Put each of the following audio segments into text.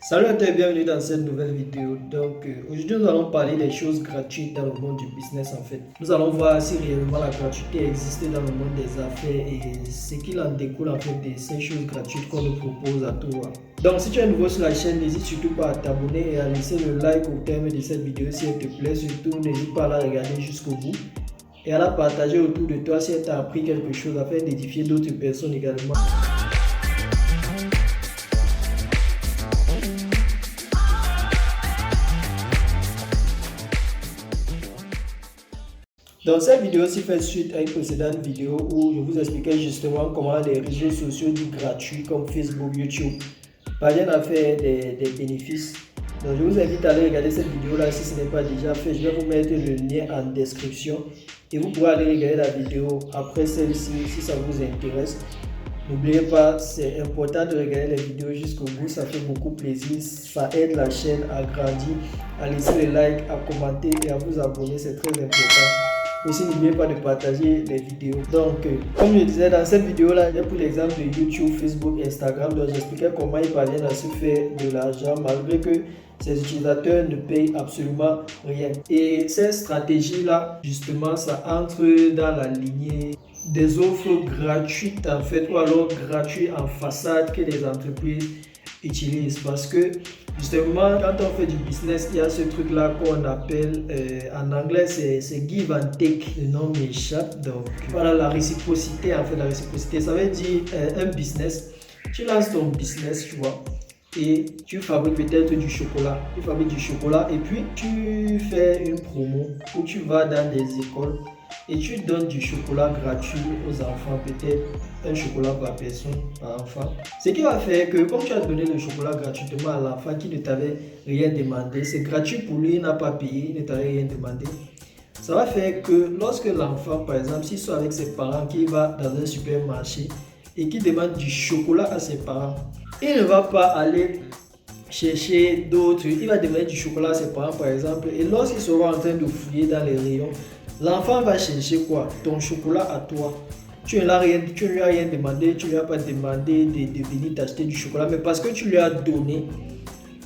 Salut à tous et bienvenue dans cette nouvelle vidéo. Aujourd'hui nous allons parler des choses gratuites dans le monde du business en fait. Nous allons voir si réellement la gratuité existe dans le monde des affaires et ce qu'il en découle en fait de ces choses gratuites qu'on nous propose à tout va. Donc si tu es nouveau sur la chaîne, n'hésite surtout pas à t'abonner et à laisser le like au terme de cette vidéo si elle te plaît. Surtout n'hésite pas à la regarder jusqu'au bout et à la partager autour de toi si elle t'a appris quelque chose afin d'édifier d'autres personnes également. Dans cette vidéo-ci fait suite à une précédente vidéo où je vous expliquais justement comment les réseaux sociaux dits gratuits comme Facebook, YouTube parviennent à faire des bénéfices. Donc je vous invite à aller regarder cette vidéo-là si ce n'est pas déjà fait. Je vais vous mettre le lien en description et vous pourrez aller regarder la vidéo après celle-ci si ça vous intéresse. N'oubliez pas, c'est important de regarder les vidéos jusqu'au bout, ça fait beaucoup plaisir, ça aide la chaîne à grandir, à laisser les likes, à commenter et à vous abonner, c'est très important. Aussi, n'oubliez pas de partager les vidéos. Comme je disais dans cette vidéo-là, j'ai pris l'exemple de YouTube, Facebook, Instagram. Donc, j'expliquais comment ils parviennent à se faire de l'argent malgré que ces utilisateurs ne payent absolument rien. Et ces stratégies-là, justement, ça entre dans la lignée des offres gratuites en fait, ou alors gratuites en façade que les entreprises utilisent parce que justement quand on fait du business il y a ce truc là qu'on appelle en anglais c'est give and take, le nom m'échappe. Donc voilà, la réciprocité en fait, la réciprocité ça veut dire un business, tu lances ton business tu vois et tu fabriques peut-être du chocolat, et puis tu fais une promo où tu vas dans des écoles et tu donnes du chocolat gratuit aux enfants, peut-être un chocolat par personne, par enfant. Ce qui va faire que comme tu as donné le chocolat gratuitement à l'enfant qui ne t'avait rien demandé, c'est gratuit pour lui, il n'a pas payé, il ne t'avait rien demandé. Ça va faire que lorsque l'enfant, par exemple, s'il soit avec ses parents, qui va dans un supermarché et qui demande du chocolat à ses parents, il ne va pas aller chercher d'autres, il va demander du chocolat à ses parents par exemple, et lorsqu'il sera en train de fouiller dans les rayons, l'enfant va chercher quoi? Ton chocolat à toi. Tu ne lui as rien demandé, tu ne lui as pas demandé de venir t'acheter du chocolat, mais parce que tu lui as donné,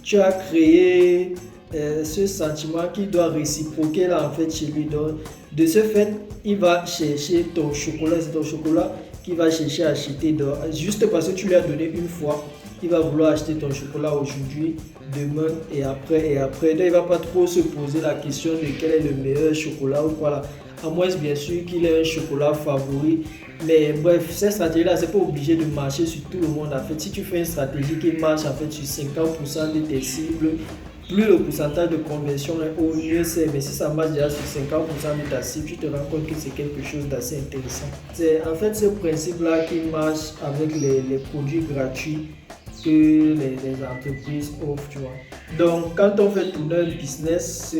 tu as créé ce sentiment qu'il doit réciproquer là en fait chez lui. Donc, de ce fait, il va chercher ton chocolat, c'est ton chocolat qu'il va chercher à acheter. Donc, juste parce que tu lui as donné une fois, il va vouloir acheter ton chocolat aujourd'hui, demain et après et après. Donc il ne va pas trop se poser la question de quel est le meilleur chocolat ou quoi là. À moins bien sûr qu'il ait un chocolat favori. Mais bref, cette stratégie là, c'est pas obligé de marcher sur tout le monde. En fait, si tu fais une stratégie qui marche en fait sur 50% de tes cibles, plus le pourcentage de conversion est haut, mieux c'est. Mais si ça marche déjà sur 50% de ta cible, tu te rends compte que c'est quelque chose d'assez intéressant. C'est en fait ce principe là qui marche avec les produits gratuits que les entreprises offrent, tu vois. Donc, quand on fait tourner un business,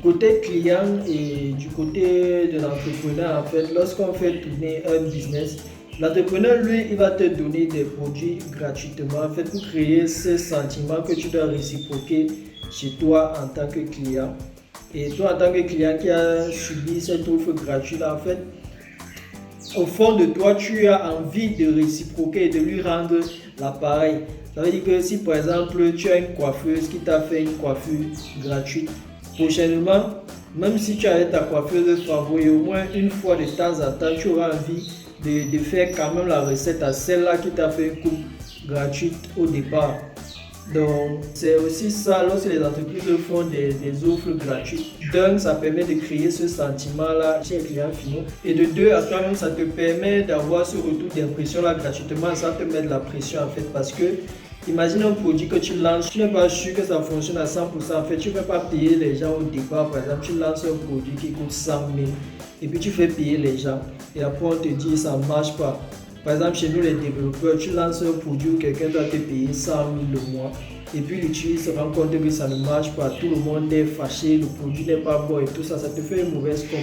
côté client et du côté de l'entrepreneur, en fait, lorsqu'on fait tourner un business, l'entrepreneur, lui, il va te donner des produits gratuitement, en fait, pour créer ce sentiment que tu dois réciproquer chez toi en tant que client. Et toi, en tant que client qui a subi cette offre gratuite, en fait, au fond de toi, tu as envie de réciproquer et de lui rendre l'appareil. Ça veut dire que si par exemple tu as une coiffeuse qui t'a fait une coiffure gratuite, prochainement, même si tu as ta coiffeuse favorite, au moins une fois de temps en temps, tu auras envie de faire quand même la recette à celle-là qui t'a fait une coupe gratuite au départ. Donc c'est aussi ça lorsque les entreprises font des offres gratuites. D'un, ça permet de créer ce sentiment-là chez les clients finaux. Et de deux, à toi-même, ça te permet d'avoir ce retour d'impression-là gratuitement sans te mettre la pression en fait. Parce que imagine un produit que tu lances, tu n'es pas sûr que ça fonctionne à 100%. En fait, tu ne peux pas payer les gens au départ. Par exemple, tu lances un produit qui coûte 100 000 et puis tu fais payer les gens. Et après, on te dit ça ne marche pas. Par exemple, chez nous les développeurs, tu lances un produit où quelqu'un doit te payer 100 000 le mois et puis l'utilise, se rend compte que ça ne marche pas, tout le monde est fâché, le produit n'est pas bon et tout ça, ça te fait une mauvaise com.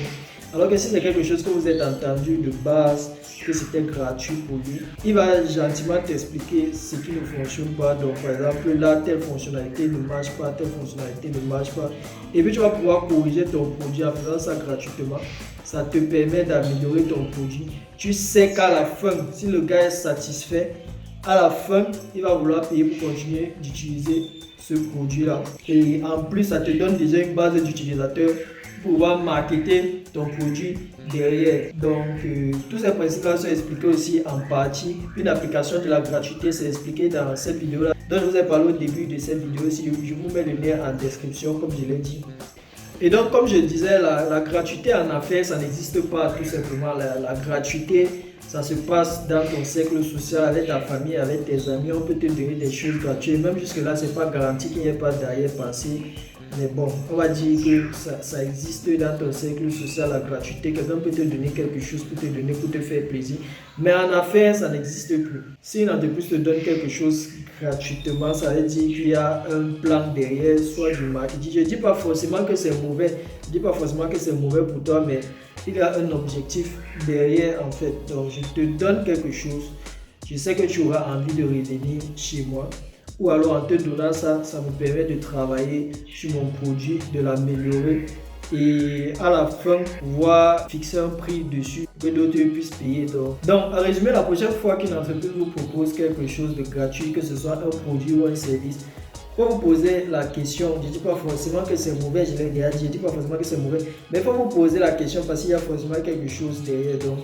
Alors que si c'est quelque chose que vous êtes entendu de base, que c'était gratuit pour lui, il va gentiment t'expliquer ce qui ne fonctionne pas. Donc par exemple, là, telle fonctionnalité ne marche pas, telle fonctionnalité ne marche pas. Et puis tu vas pouvoir corriger ton produit en faisant ça gratuitement. Ça te permet d'améliorer ton produit. Tu sais qu'à la fin, si le gars est satisfait, à la fin, il va vouloir payer pour continuer d'utiliser ce produit-là. Et en plus, ça te donne déjà une base d'utilisateurs pour pouvoir marketer ton produit derrière. Donc, tous ces principes-là sont expliqués aussi en partie. Une application de la gratuité, c'est expliqué dans cette vidéo-là. Donc, je vous ai parlé au début de cette vidéo. Si je vous mets le lien en description, comme je l'ai dit. Et donc, comme je disais, la gratuité en affaires, ça n'existe pas tout simplement. La gratuité, ça se passe dans ton cercle social, avec ta famille, avec tes amis. On peut te donner des choses gratuites. Même jusque-là, ce n'est pas garanti qu'il n'y ait pas d'arrière-pensée. Mais bon, on va dire que ça existe dans ton cercle social, la gratuité. Quelqu'un peut te donner quelque chose pour te faire plaisir. Mais en affaires, ça n'existe plus. Si une entreprise te donne quelque chose gratuitement, ça veut dire qu'il y a un plan derrière, soit du marketing. Je ne dis pas forcément que c'est mauvais. Je ne dis pas forcément que c'est mauvais pour toi, mais il y a un objectif derrière en fait. Donc, je te donne quelque chose. Je sais que tu auras envie de revenir chez moi. Ou alors en te donnant ça, ça me permet de travailler sur mon produit, de l'améliorer et à la fin, pouvoir fixer un prix dessus que d'autres puissent payer. Donc, en résumé, la prochaine fois qu'une entreprise vous propose quelque chose de gratuit, que ce soit un produit ou un service, il faut vous poser la question. Je ne dis pas forcément que c'est mauvais, je l'ai déjà dit, je ne dis pas forcément que c'est mauvais, mais il faut vous poser la question parce qu'il y a forcément quelque chose derrière. Donc,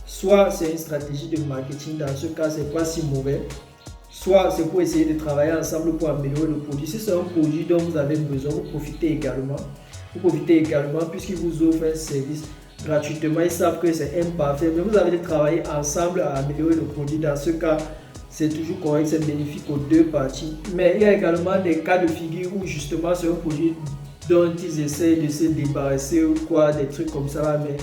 soit c'est une stratégie de marketing, dans ce cas, ce n'est pas si mauvais. Soit c'est pour essayer de travailler ensemble pour améliorer le produit. Si c'est un produit dont vous avez besoin, vous profitez également. Puisqu'ils vous offrent un service gratuitement. Ils savent que c'est imparfait, mais vous avez de travailler ensemble à améliorer le produit. Dans ce cas, c'est toujours correct, c'est bénéfique aux deux parties. Mais il y a également des cas de figure où justement c'est un produit dont ils essayent de se débarrasser ou quoi, des trucs comme ça. Mais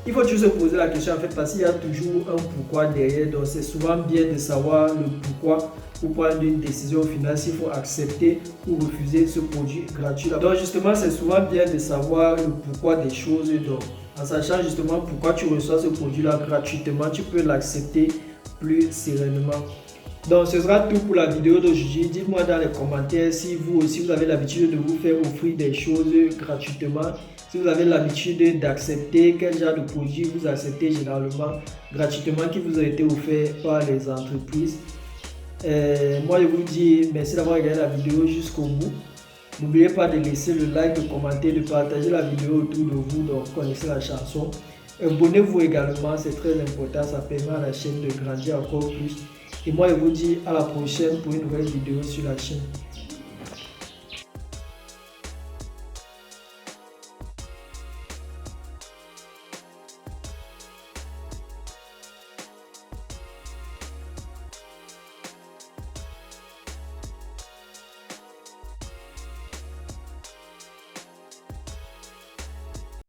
il faut toujours se poser la question en fait parce qu'il y a toujours un pourquoi derrière. Donc c'est souvent bien de savoir le pourquoi pour prendre une décision finale s'il faut accepter ou refuser ce produit gratuit. Donc justement c'est souvent bien de savoir le pourquoi des choses. Donc en sachant justement pourquoi tu reçois ce produit là gratuitement, tu peux l'accepter plus sereinement. Donc ce sera tout pour la vidéo d'aujourd'hui. Dites-moi dans les commentaires si vous aussi vous avez l'habitude de vous faire offrir des choses gratuitement. Si vous avez l'habitude d'accepter quel genre de produit vous acceptez généralement gratuitement qui vous a été offert par les entreprises. Moi je vous dis merci d'avoir regardé la vidéo jusqu'au bout. N'oubliez pas de laisser le like, de commenter, de partager la vidéo autour de vous. Donc connaissez la chanson. Abonnez-vous également, c'est très important, ça permet à la chaîne de grandir encore plus. Et moi je vous dis à la prochaine pour une nouvelle vidéo sur la chaîne.